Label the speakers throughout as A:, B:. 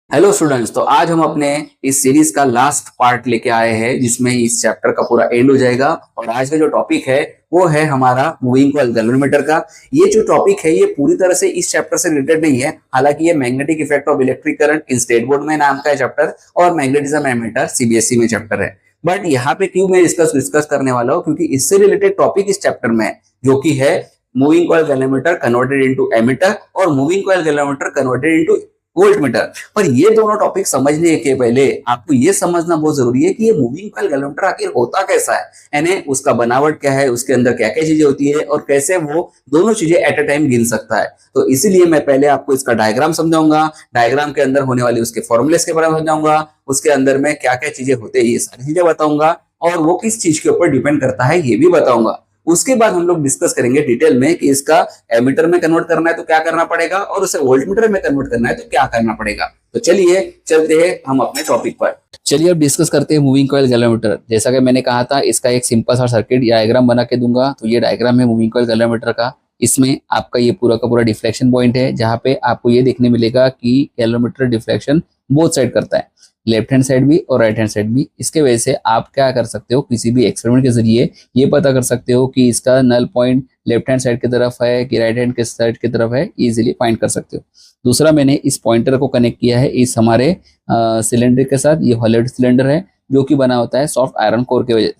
A: Hello students, तो आज हम अपने इस सीरीज का लास्ट पार्ट लेके आए हैं जिसमें इस चैप्टर का पूरा एंड हो जाएगा। और आज का जो टॉपिक है वो है हमारा मूविंग कॉइल गैल्वेनोमीटर का। ये जो टॉपिक है ये पूरी तरह से इस चैप्टर से रिलेटेड नहीं है, हालांकि ये magnetic effect of electric current in state board में नाम का है चैप्टर और मैग्नेटिज्म एमीटर सीबीएसई में चैप्टर है। बट यहाँ पे क्यों मैं डिस्कस करने वाला हूँ, क्योंकि इससे रिलेटेड टॉपिक इस चैप्टर में है जो कि है moving coil galvanometer converted into ammeter और moving coil galvanometer converted into voltmeter. पर ये दोनों टॉपिक समझने के पहले आपको ये समझना बहुत जरूरी है कि ये मूविंग कॉइल गैल्वेनोमीटर आखिर होता कैसा है, यानी उसका बनावट क्या है, उसके अंदर क्या क्या चीजें होती है और कैसे वो दोनों चीजें एट अ टाइम गिन सकता है। तो इसीलिए मैं पहले आपको इसका डायग्राम समझाऊंगा, डायग्राम के अंदर होने वाली उसके फॉर्मुलेस के बारे में समझाऊंगा, उसके अंदर में क्या क्या चीजें होते हैं ये सारी चीजें बताऊंगा और वो किस चीज के ऊपर डिपेंड करता है ये भी बताऊंगा। उसके बाद हम लोग डिस्कस करेंगे डिटेल में कि इसका एमीटर में कन्वर्ट करना है तो क्या करना पड़ेगा और उसे वोल्टमीटर में कन्वर्ट करना है तो क्या करना पड़ेगा। तो चलिए चलते हैं हम अपने टॉपिक पर। चलिए अब डिस्कस करते हैं मूविंग कॉइल गैल्वेनोमीटर। जैसा कि मैंने कहा था, इसका एक सिंपल सा सर्किट डायग्राम बना के दूंगा। तो ये डायग्राम है मूविंग कॉइल गैल्वेनोमीटर का। इसमें आपका ये पूरा का पूरा डिफ्लेक्शन पॉइंट है, जहां पे आपको ये देखने मिलेगा कि गैल्वेनोमीटर डिफ्लेक्शन बोथ साइड करता है, लेफ्ट हैंड साइड भी और राइट हैंड साइड भी। इसके वजह से आप क्या कर सकते हो, किसी भी एक्सपेरिमेंट के जरिए ये पता कर सकते हो कि इसका null point left hand side की तरफ है कि राइट हैंड के साइड की तरफ है, इजीली फाइंड कर सकते हो। दूसरा, मैंने इस पॉइंटर को कनेक्ट किया है इस हमारे सिलेंडर के साथ। ये हॉलोइड सिलेंडर है जो कि बना होता है सॉफ्ट आयरन कोर के वजह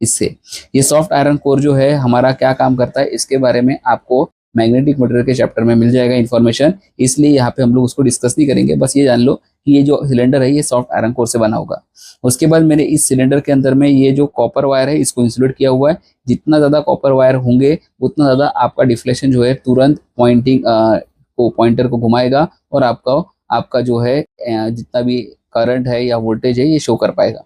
A: इससे। ये सॉफ्ट आयरन कोर जो है हमारा क्या काम करता है, इसके बारे में आपको मैग्नेटिक मटेरियल के चैप्टर में मिल जाएगा इन्फॉर्मेशन, इसलिए यहाँ पे हम लोग उसको डिस्कस नहीं करेंगे। बस ये जान लो कि ये जो सिलेंडर है ये सॉफ्ट आयरन कोर से बना होगा। उसके बाद मैंने इस सिलेंडर के अंदर में ये जो कॉपर वायर है इसको इंसुलेट किया हुआ है। जितना ज्यादा कॉपर वायर होंगे उतना ज्यादा आपका डिफ्लेक्शन जो है तुरंत पॉइंटर को घुमाएगा और आपका जो है जितना भी करंट है या वोल्टेज है ये शो कर पाएगा।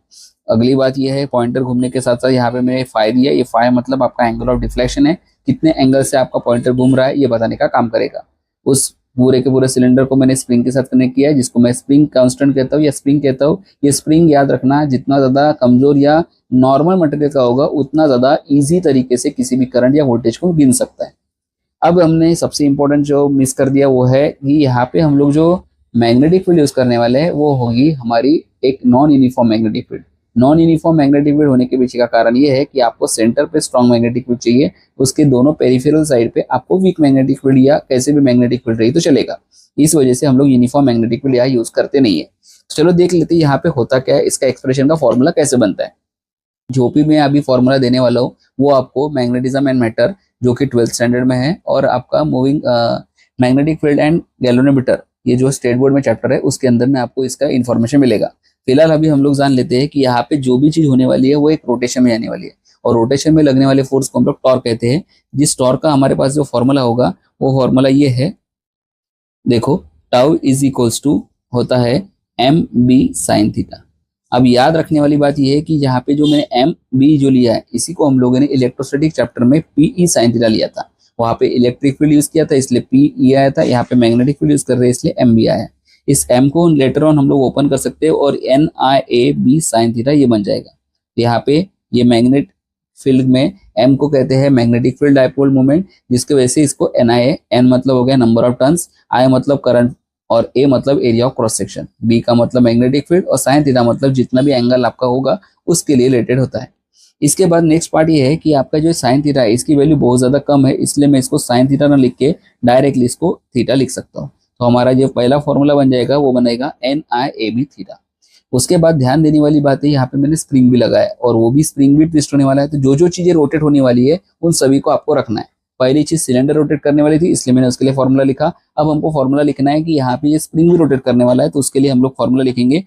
A: अगली बात ये है, पॉइंटर घूमने के साथ साथ यहाँ पे मैंने फाई दिया। ये फाई मतलब आपका एंगल ऑफ डिफ्लेक्शन है, कितने एंगल से आपका पॉइंटर घूम रहा है ये बताने का काम करेगा। उस पूरे के पूरे सिलेंडर को मैंने स्प्रिंग के साथ कनेक्ट किया है, जिसको मैं स्प्रिंग कांस्टेंट कहता हूँ या स्प्रिंग कहता हूँ। ये स्प्रिंग याद रखना, जितना ज्यादा कमजोर या नॉर्मल मटेरियल का होगा उतना ज्यादा इजी तरीके से किसी भी करंट या वोल्टेज को गिन सकता है। अब हमने सबसे इंपॉर्टेंट जो मिस कर दिया वो है कि यहाँ पे हम लोग जो मैग्नेटिक फील्ड यूज करने वाले हैं वो होगी हमारी एक non uniform magnetic field. Non uniform magnetic field होने के पीछे का कारण ये है कि आपको सेंटर पे स्ट्रॉन्ग मैग्नेटिक फील्ड चाहिए, उसके दोनों पेरिफेरल साइड पे आपको वीक मैग्नेटिक फील्ड या कैसे भी मैग्नेटिक फील्ड रही तो चलेगा। इस वजह से हम लोग यूनिफॉर्म मैग्नेटिक फील्ड यहाँ यूज करते नहीं है। चलो देख लेते हैं यहाँ पे होता क्या है, इसका एक्सप्रेशन का फॉर्मूला कैसे बनता है। जो भी मैं अभी फॉर्मूला देने वाला हूँ वो आपको मैग्नेटिज्म एंड मैटर जो कि 12th स्टैंडर्ड में है और आपका moving magnetic field and galvanometer ये जो स्टेट बोर्ड में चैप्टर है उसके अंदर में आपको इसका इन्फॉर्मेशन मिलेगा। फिलहाल अभी हम लोग जान लेते हैं कि यहाँ पे जो भी चीज होने वाली है वो एक रोटेशन में आने वाली है और रोटेशन में लगने वाले फोर्स को हम लोग टॉर्क कहते हैं। जिस टॉर्क का हमारे पास जो फॉर्मूला होगा वो फॉर्मूला ये है, देखो, टाउ इज इक्वल्स टू होता है एम बी साइन थीटा। अब याद रखने वाली बात यह है कि यहाँ पे जो मैंने एम बी जो लिया है इसी को हम लोगों ने इलेक्ट्रोस्टैटिक चैप्टर में पीई साइन थीटा लिया था। वहां पे इलेक्ट्रिक फील्ड यूज किया था इसलिए पीई आया था, यहाँ पे मैग्नेटिक फील्ड यूज कर रहे हैं इसलिए एम बी आया है। इस एम को लेटर ऑन हम लोग ओपन कर सकते हैं और N I A B sine theta ये बन जाएगा। यहाँ पे ये मैग्नेट फील्ड में एम को कहते हैं मैग्नेटिक फील्ड डायपोल मोमेंट, जिसके वजह से इसको एन आई ए, एन मतलब हो गया नंबर ऑफ टर्न्स, आई मतलब करंट और ए मतलब area of cross section, B का मतलब मैग्नेटिक फील्ड और साइन थीटा मतलब जितना भी एंगल आपका होगा उसके लिए रिलेटेड होता है। इसके बाद नेक्स्ट पार्ट ये है कि आपका जो साइन थीटा है इसकी वैल्यू बहुत ज्यादा कम है, इसलिए मैं इसको साइन थीटा ना लिख के डायरेक्टली इसको थीटा लिख सकता हूँ। तो हमारा जो पहला फॉर्मूला बन जाएगा वो बनेगा N I A B theta. उसके बाद ध्यान देने वाली बात है, यहाँ पे मैंने स्प्रिंग भी लगाया और वो भी स्प्रिंग भी ट्विस्ट होने वाला है। तो जो जो चीजें रोटेट होने वाली है उन सभी को आपको रखना है। पहली चीज सिलेंडर रोटेट करने वाली थी इसलिए मैंने उसके लिए फॉर्मूला लिखा। अब हमको फॉर्मूला लिखना है कि यहाँ पे ये स्प्रिंग भी रोटेट करने वाला है, तो उसके लिए हम लोग फॉर्मूला लिखेंगे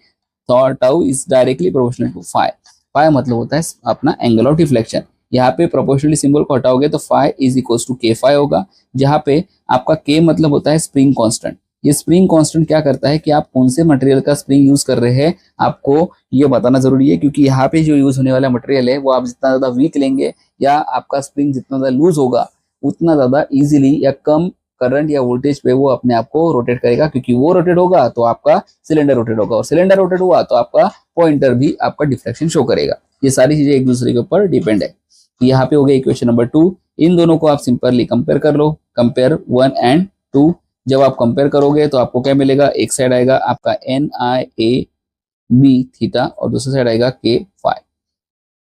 A: tau is directly proportional to phi. Phi मतलब होता है अपना एंगल ऑफ डिफ्लेक्शन। यहाँ पे प्रोपोर्शनली सिंबल को हटाओगे तो फाई इज इक्वल्स टू के फाई होगा, जहाँ पे आपका के मतलब होता है स्प्रिंग कांस्टेंट। ये स्प्रिंग कांस्टेंट क्या करता है कि आप कौन से मटेरियल का स्प्रिंग यूज कर रहे हैं आपको ये बताना जरूरी है, क्योंकि यहाँ पे जो यूज होने वाला मटेरियल है वो आप जितना ज्यादा वीक लेंगे या आपका स्प्रिंग जितना ज्यादा लूज होगा उतना ज्यादा इजीली या कम करंट या वोल्टेज पे वो अपने आप को रोटेट करेगा, क्योंकि वो रोटेट होगा तो आपका सिलेंडर रोटेट होगा और सिलेंडर रोटेट हुआ तो आपका पॉइंटर भी आपका डिफ्लेक्शन शो करेगा। ये सारी चीजें एक दूसरे के ऊपर डिपेंड है। यहाँ पे हो गया इक्वेशन नंबर 2। इन दोनों को आप सिंपली कंपेयर कर लो, कंपेयर 1 एंड 2। जब आप कंपेयर करोगे तो आपको क्या मिलेगा, एक साइड आएगा आपका NIAB थीटा और दूसरी साइड आएगा K फाई।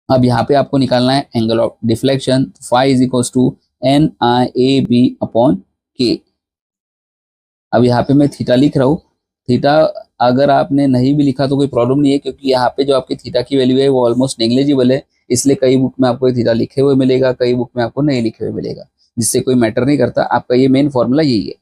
A: अब यहाँ पे आपको निकालना है angle of deflection, phi is equal to NIAB upon K। अब यहाँ पे मैं थीटा लिख रहा हूँ। थीटा अगर आपने नहीं भी लिखा तो कोई प्रॉब्लम नहीं है, क्योंकि यहाँ पे जो आपकी थीटा की वैल्यू है वो ऑलमोस्ट नेग्लिजिबल है, इसलिए कई बुक में आपको थीटा लिखे हुए मिलेगा, कई बुक में आपको नहीं लिखे हुए मिलेगा, जिससे कोई मैटर नहीं करता, आपका ये मेन फॉर्मूला यही है।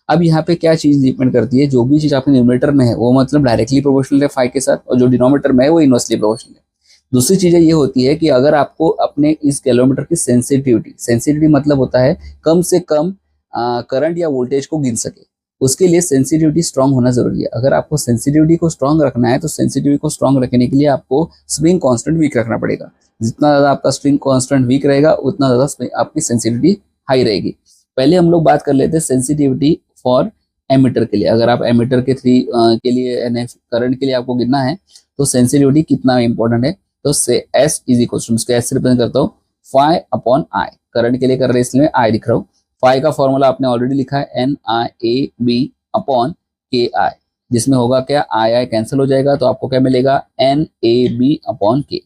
A: अब यहाँ पे क्या चीज डिपेंड करती है, जो भी चीज आपके न्यूमरेटर में है वो मतलब डायरेक्टली प्रोपोर्शनल है फाई के साथ, और जो डिनोमिनेटर में है वो इनवर्सली प्रोपोर्शनल है। दूसरी चीज ये होती है कि अगर आपको अपने इस कैलोमीटर की सेंसिटिविटी मतलब होता है कम से कम करंट या वोल्टेज को गिन सके, उसके लिए सेंसिटिविटी स्ट्रांग होना जरूरी है। अगर आपको सेंसिटिविटी को स्ट्रांग रखना है तो सेंसिटिविटी को स्ट्रांग रखने के लिए आपको स्प्रिंग कांस्टेंट वीक रखना पड़ेगा। जितना ज्यादा आपका स्प्रिंग कांस्टेंट वीक रहेगा उतना ज्यादा आपकी सेंसिटिविटी हाई रहेगी। पहले हम लोग बात कर लेते हैं सेंसिटिविटी फॉर एमीटर के लिए। अगर आप एमीटर के के लिए करंट के लिए आपको गिनना है तो सेंसिटिविटी कितना इंपॉर्टेंट है, तो एस इज इक्वल टू, इसको एस से रिप्रेजेंट करता हूँ, फाई अपॉन आई। करंट के लिए कर रहे हैं इसलिए आई लिख रहा हूँ। फाई का फॉर्मूला आपने ऑलरेडी लिखा है NIAB अपॉन KI, जिसमें होगा क्या, आई कैंसिल हो जाएगा तो आपको क्या मिलेगा, NAB अपॉन K।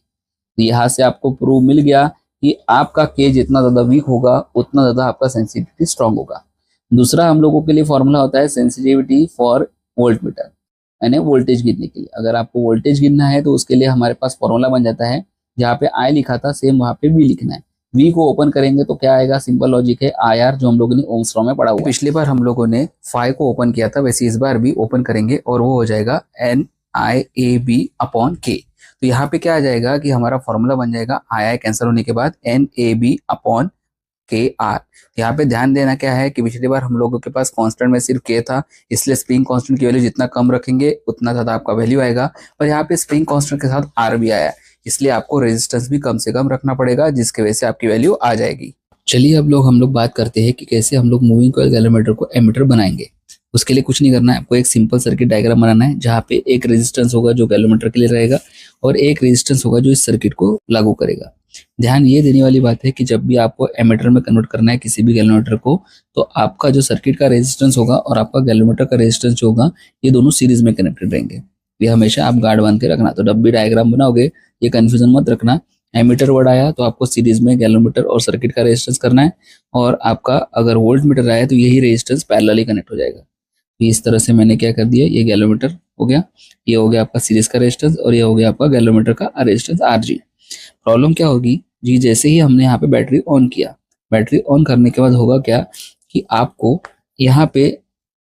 A: तो यहाँ से आपको प्रूव मिल गया कि आपका K जितना ज्यादा वीक होगा उतना ज्यादा आपका सेंसिटिविटी स्ट्रांग होगा। दूसरा हम लोगों के लिए फॉर्मूला होता है सेंसिटिविटी फॉर वोल्ट मीटर, यानी वोल्टेज गिनने के लिए। अगर आपको वोल्टेज गिनना है तो उसके लिए हमारे पास फॉर्मूला बन जाता है, जहाँ पे आई लिखा था सेम वहाँ पे V लिखना है। V को ओपन करेंगे तो क्या आएगा, सिंपल लॉजिक है IR, जो हम लोगों ने ओम्स लॉ में पढ़ा हुआ। पिछली बार हम लोगों ने फाई को ओपन किया था, वैसे इस बार भी ओपन करेंगे और वो हो जाएगा NIAB अपॉन K। तो यहाँ पे क्या आ जाएगा कि हमारा फॉर्मूला बन जाएगा आई कैंसिल होने के बाद NAB अपॉन KR। यहाँ पे ध्यान देना क्या है कि पिछली बार हम लोगों के पास कांस्टेंट में सिर्फ K था, इसलिए स्प्रिंग कांस्टेंट की वैल्यू जितना कम रखेंगे उतना ज्यादा आपका वैल्यू आएगा। और यहाँ पे स्प्रिंग कांस्टेंट के साथ R भी आया, इसलिए आपको रेजिस्टेंस भी कम से कम रखना पड़ेगा, जिसकी वजह से आपकी वैल्यू आ जाएगी। चलिए अब हम लोग बात करते हैं कि कैसे हम लोग मूविंग कॉइल गैलोमीटर को एमीटर बनाएंगे। उसके लिए कुछ नहीं करना है, आपको एक सिंपल सर्किट डायग्राम बनाना है, जहाँ पे एक रेजिस्टेंस होगा जो गैलोमीटर के लिए रहेगा और एक रेजिस्टेंस होगा जो इस सर्किट को लागू करेगा। ध्यान ये देने वाली बात है कि जब भी आपको एमीटर में कन्वर्ट करना है किसी भी गैलोमीटर को, तो आपका जो सर्किट का रेजिस्टेंस होगा और आपका गैलोमीटर का रेजिस्टेंस जो होगा ये दोनों सीरीज में कनेक्टेड रहेंगे। ये हमेशा आप गार्ड बांध के रखना। तो जब भी डायग्राम बनाओगे ये कंफ्यूजन मत रखना, एमीटर वर्ड आया तो आपको सीरीज में गैलोमीटर और सर्किट का रेजिस्टेंस करना है, और आपका अगर वोल्ट मीटर आया तो यही रेजिस्टेंस पैरेलली कनेक्ट हो जाएगा। इस तरह से मैंने क्या कर दिया, ये गैलोमीटर हो गया, ये हो गया आपका सीरीज का रेजिस्टेंस और ये हो गया आपका गैलोमीटर का रेजिस्टेंस RG। प्रॉब्लम क्या होगी जी, जैसे ही हमने यहाँ पे बैटरी ऑन किया, बैटरी ऑन करने के बाद होगा क्या कि आपको यहाँ पे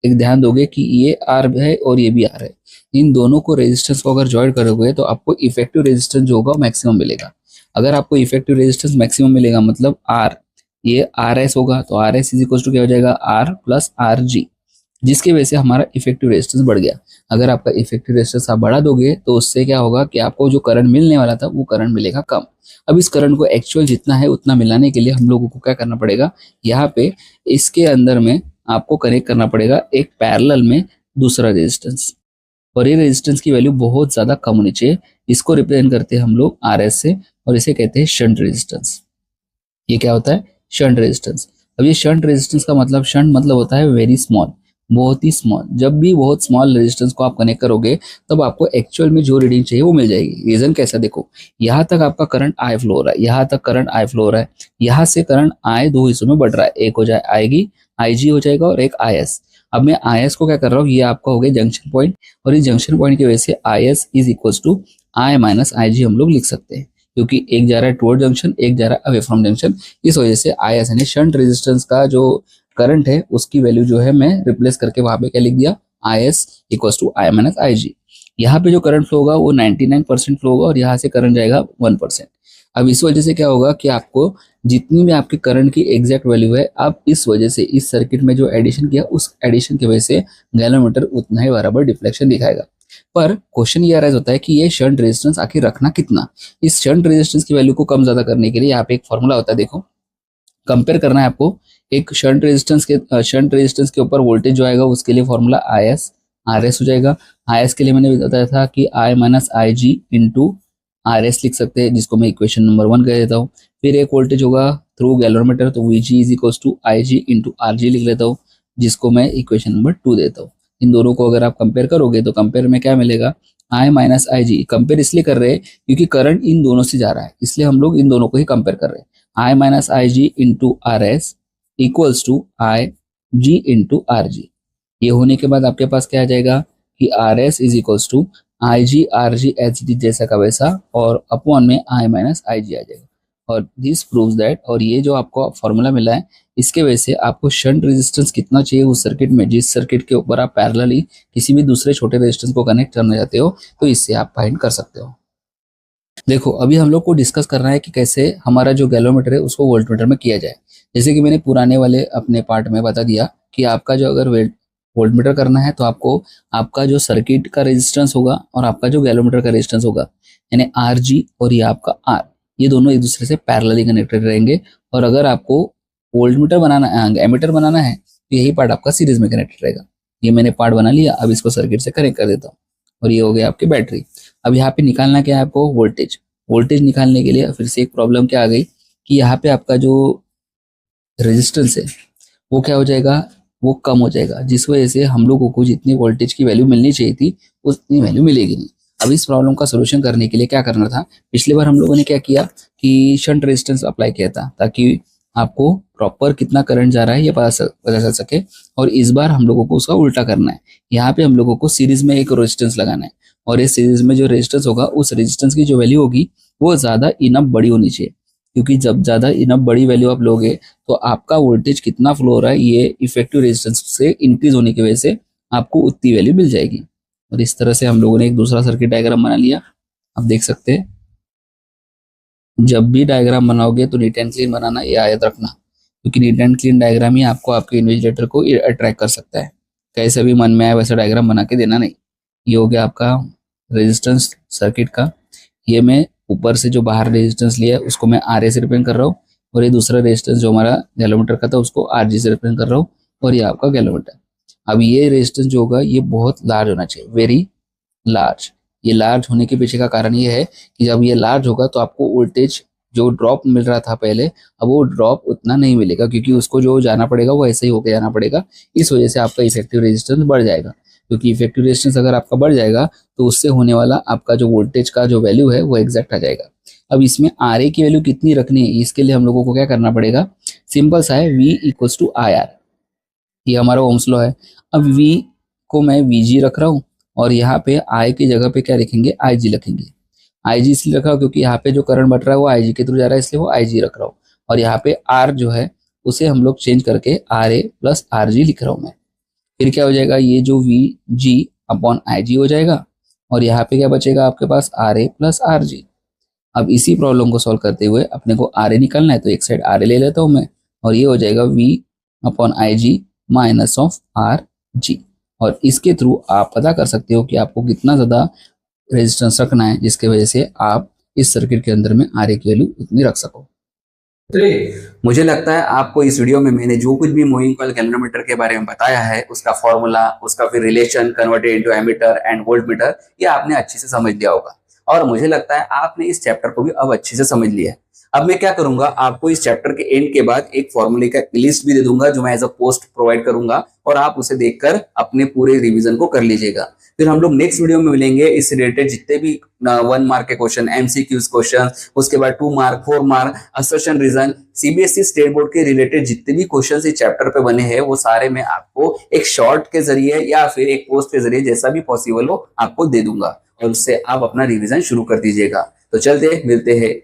A: एक ध्यान दोगे कि ये R है और ये भी R है, इन दोनों को रेजिस्टेंस को अगर ज्वाइन करोगे तो आपको इफेक्टिव रेजिस्टेंस जो होगा मैक्सिमम मिलेगा। अगर आपको इफेक्टिव रेजिस्टेंस मैक्सिमम मिलेगा मतलब R, ये RS होगा, तो RS इज इक्वल टू क्या हो जाएगा, R प्लस RG, जिसकी वजह से हमारा इफेक्टिव रेजिस्टेंस बढ़ गया। अगर आपका इफेक्टिव रेजिस्टेंस आप बढ़ा दोगे तो उससे क्या होगा कि आपको जो करंट मिलने वाला था वो करंट मिलेगा कम। अब इस करंट को एक्चुअल जितना है उतना मिलाने के लिए हम लोगों को क्या करना पड़ेगा, यहाँ पे इसके अंदर में आपको कनेक्ट करना पड़ेगा एक पैरेलल में दूसरा रेजिस्टेंस, और ये रेजिस्टेंस की वैल्यू बहुत ज्यादा कम होनी चाहिए। इसको रिप्रेजेंट करते हैं हम लोग RS से, और इसे कहते हैं शंट रेजिस्टेंस। ये क्या होता है, शंट रेजिस्टेंस। अब ये शंट रेजिस्टेंस का मतलब, शंट मतलब होता है वेरी स्मॉल, बहुत ही स्मॉल। जब भी बहुत स्मॉल रेजिस्टेंस को आप कनेक्ट करोगे तब आपको एक्चुअल में जो रीडिंग चाहिए वो मिल जाएगी। रीजन कैसा, देखो यहाँ तक आपका करंट I फ्लो हो रहा है, यहाँ तक करंट I फ्लो हो रहा है, यहाँ से करंट I दो हिस्सों में बढ़ रहा है, एक हो जाए आएगी IG हो जाएगा और एक IS। अब मैं IS को क्या कर रहा हूँ, ये आपका हो गया जंक्शन पॉइंट, और इस जंक्शन पॉइंट की वजह से IS is equal to I minus IG हम लोग लिख सकते हैं, क्योंकि एक जा रहा है टुवर्ड जंक्शन, एक जा रहा है अवे फ्रॉम जंक्शन। इस वजह से IS यानी शंट रेजिस्टेंस का जो करंट है उसकी वैल्यू जो है मैं रिप्लेस करके वहां पे क्या लिख दिया, IS equal to I minus IG। यहाँ पे जो करंट फ्लो होगा वो 99% फ्लो होगा और यहाँ से करंट जाएगा 1%। अब इस वजह से क्या होगा कि आपको जितनी भी आपके करंट की एग्जैक्ट वैल्यू है, आप इस वजह से इस सर्किट में जो एडिशन किया उस एडिशन की वजह से गैलोमीटर उतना ही बराबर डिफ्लेक्शन दिखाएगा। पर क्वेश्चन ये अराइज होता है कि ये शंट रेजिस्टेंस आखिर रखना कितना। इस शंट रेजिस्टेंस की वैल्यू को कम ज्यादा करने के लिए यहाँ पे एक फॉर्मूला होता है, देखो कंपेयर करना है आपको एक शंट रेजिस्टेंस के ऊपर वोल्टेज जो आएगा उसके लिए फॉर्मूला IS RS हो जाएगा। IS के लिए मैंने बताया था कि I minus IG into RS लिख सकते हैं, जिसको मैं इक्वेशन नंबर 1 कह देता हूँ। फिर एक वोल्टेज होगा थ्रू गैलोमीटर, तो VG is equal to IG into RG लिख लेता हूँ। जिसको मैं इक्वेशन नंबर 2 देता हूँ। इन दोनों को अगर आप कंपेयर करोगे तो कंपेयर में क्या मिलेगा, I minus I G. Compare इसलिए कर रहे हैं क्योंकि करंट इन दोनों से जा रहा है, इसलिए हम लोग इन दोनों को ही कंपेयर कर रहे हैं। I minus I G into R S equals to I G into R G. ये होने के बाद आपके पास क्या आ जाएगा कि R S is equals to I G R G H D जैसा का वैसा, और अपॉन में आई माइनस आई जी आ जाएगा। और दिस प्रूव्स दैट, और ये जो आपको फॉर्मूला मिला है इसके वजह से आपको शंट रेजिस्टेंस कितना चाहिए उस सर्किट में, जिस सर्किट के ऊपर आप पैरेलली किसी भी दूसरे छोटे रेजिस्टेंस को कनेक्ट करना चाहते हो, तो इससे आप फाइंड कर सकते हो। देखो अभी हम लोग को डिस्कस करना है कि कैसे हमारा जो गैल्वेमीटर है उसको वोल्टमीटर में किया जाए। जैसे कि मैंने पुराने वाले अपने पार्ट में बता दिया कि आपका जो अगर वोल्टमीटर करना है तो आपको आपका जो सर्किट का रेजिस्टेंस होगा और आपका जो गैल्वेमीटर का रेजिस्टेंस होगा, यानी आर जी और ये आपका आर, ये दोनों एक दूसरे से पैरेलली कनेक्टेड रहेंगे। और अगर आपको वोल्टमीटर बनाना एमीटर बनाना है तो यही पार्ट आपका सीरीज में कनेक्टेड रहेगा। ये मैंने पार्ट बना लिया, अब इसको सर्किट से कनेक्ट कर देता हूँ और ये हो गया आपकी बैटरी। अब यहाँ पे निकालना क्या है आपको, वोल्टेज। वोल्टेज निकालने के लिए फिर से एक प्रॉब्लम क्या आ गई कि यहाँ पे आपका जो रेजिस्टेंस है वो क्या हो जाएगा, वो कम हो जाएगा, जिस वजह से हम लोगों को जितनी वोल्टेज की वैल्यू मिलनी चाहिए थी उतनी वैल्यू मिलेगी नहीं। अब इस प्रॉब्लम का सोल्यूशन करने के लिए क्या करना था, पिछली बार हम लोगों ने क्या किया कि शंट रेजिस्टेंस अप्लाई किया था ताकि आपको प्रॉपर कितना करंट जा रहा है ये पता चल सके। और इस बार हम लोगों को उसका उल्टा करना है। यहाँ पे हम लोगों को सीरीज में एक रेजिस्टेंस लगाना है, और इस सीरीज में जो रेजिस्टेंस होगा उस रेजिस्टेंस की जो वैल्यू होगी वो ज्यादा इनफ बड़ी होनी चाहिए, क्योंकि जब ज्यादा इनफ बड़ी वैल्यू आप लोगे तो आपका वोल्टेज कितना फ्लो हो रहा है ये इफेक्टिव रेजिस्टेंस से इंक्रीज होने की वजह से आपको उतनी वैल्यू मिल जाएगी। और इस तरह से हम लोगों ने एक दूसरा सर्किट डायग्राम बना लिया। आप देख सकते हैं जब भी डायग्राम बनाओगे तो नीट एंड क्लीन बनाना, ये याद रखना, क्योंकि नीट एंड क्लीन डायग्राम ही आपको आपके इन्विजिलेटर को अट्रैक्ट कर सकता है। कैसे भी मन में आए वैसा डायग्राम बना के देना नहीं। ये हो गया आपका रेजिस्टेंस सर्किट का। ये मैं ऊपर से जो बाहर रेजिस्टेंस लिया है उसको मैं आर ए से रिप्रेजेंट कर रहा हूँ, और ये दूसरा रेजिस्टेंस जो हमारा गैल्वेमीटर का था उसको आर जी से रिप्रेजेंट कर रहा हूँ, और ये आपका गैल्वेमीटर। अब ये रेजिस्टेंस जो होगा ये बहुत लार्ज होना चाहिए, वेरी लार्ज। ये लार्ज होने के पीछे का कारण ये है कि जब ये लार्ज होगा तो आपको वोल्टेज जो ड्रॉप मिल रहा था पहले, अब वो ड्रॉप उतना नहीं मिलेगा, क्योंकि उसको जो जाना पड़ेगा वो ऐसे ही होकर जाना पड़ेगा। इस वजह से आपका इफेक्टिव रेजिस्टेंस बढ़ जाएगा, क्योंकि इफेक्टिव रेजिस्टेंस अगर आपका बढ़ जाएगा तो उससे होने वाला आपका जो वोल्टेज का जो वैल्यू है वो एग्जैक्ट आ जाएगा। अब इसमें आर ए की वैल्यू कितनी रखनी है, इसके लिए हम लोगों को क्या करना पड़ेगा, सिंपल सा है, V equals to I R. ये हमारा ओम्स लॉ है। अब V को मैं VG रख रहा हूँ, और यहाँ पे I की जगह पे क्या लिखेंगे, IG लिखेंगे। IG इसलिए रखा हूँ क्योंकि यहाँ पे जो करंट बट रहा है वो IG के थ्रू जा रहा है, इसलिए वो IG रख रहा हूँ। और यहाँ पे R जो है उसे हम लोग चेंज करके RA प्लस RG लिख रहा हूँ मैं। फिर क्या हो जाएगा, ये जो VG अपॉन IG हो जाएगा, और यहाँ पे क्या बचेगा आपके पास, RA प्लस RG। अब इसी प्रॉब्लम को सॉल्व करते हुए अपने को RA निकालना है, तो एक साइड RA ले लेता हूँ मैं, और ये हो जाएगा V upon IG minus of RG। और इसके थ्रू आप पता कर सकते हो कि आपको कितना ज़्यादा रेजिस्टेंस रखना है जिसके वजह से आप इस सर्किट के अंदर में RA की वैल्यू उतनी रख सको। मुझे लगता है आपको इस वीडियो में मैंने जो कुछ भी मूविंग कॉइल गैल्वेनोमीटर के बारे में बताया है, उसका फॉर्मूला, उसका फिर relation, converted into ammeter and voltmeter, ये आपने अच्छे से समझ लिया होगा। और मुझे लगता है आपने इस चैप्टर को भी अब अच्छे से समझ लिया है। अब मैं क्या करूंगा, आपको इस चैप्टर के एंड के बाद एक फॉर्मूले का लिस्ट भी दे दूंगा जो मैं एज अ पोस्ट प्रोवाइड करूंगा, और आप उसे देखकर अपने पूरे रिवीजन को कर लीजिएगा। फिर हम लोग नेक्स्ट वीडियो में मिलेंगे इससे रिलेटेड जितने भी 1 मार्क के क्वेश्चन, एमसीक्यूज क्वेश्चन, उसके बाद 2 mark, 4 mark, assertion reason, CBSE state board के रिलेटेड जितने भी क्वेश्चन इस चैप्टर पे बने हैं वो सारे मैं आपको एक शॉर्ट के जरिए या फिर एक पोस्ट के जरिए जैसा भी पॉसिबल हो आपको दे दूंगा, और उससे आप अपना रिवीजन शुरू कर दीजिएगा। तो चलते मिलते हैं